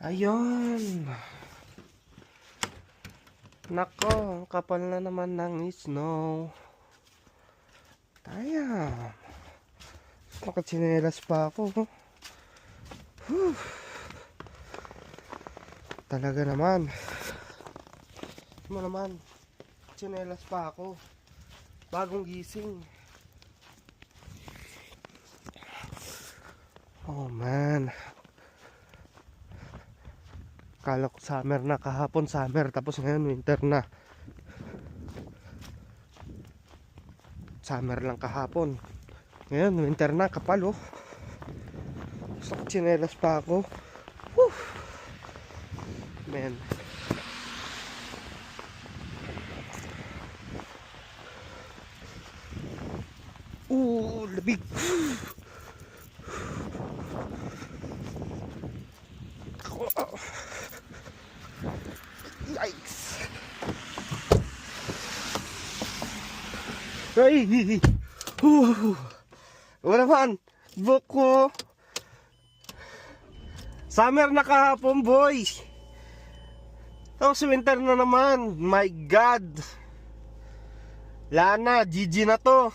Ayun. Nako, ang kapal na naman ng snow. Damn. Nakatsinelas pa ako. Whew. Talaga naman. Mo naman. Tsinelas pa ako. Bagong gising. Oh man. Kala ko summer na, kahapon summer, tapos ngayon winter na. Summer lang kahapon, ngayon winter na, kapal oh. So tsinelas pa ako. Whew. Man. Labig. Yikes. Ay. Wala man. Buko. Summer na kahapon, boys. Tapos winter na naman. My God. Lana, GG na to.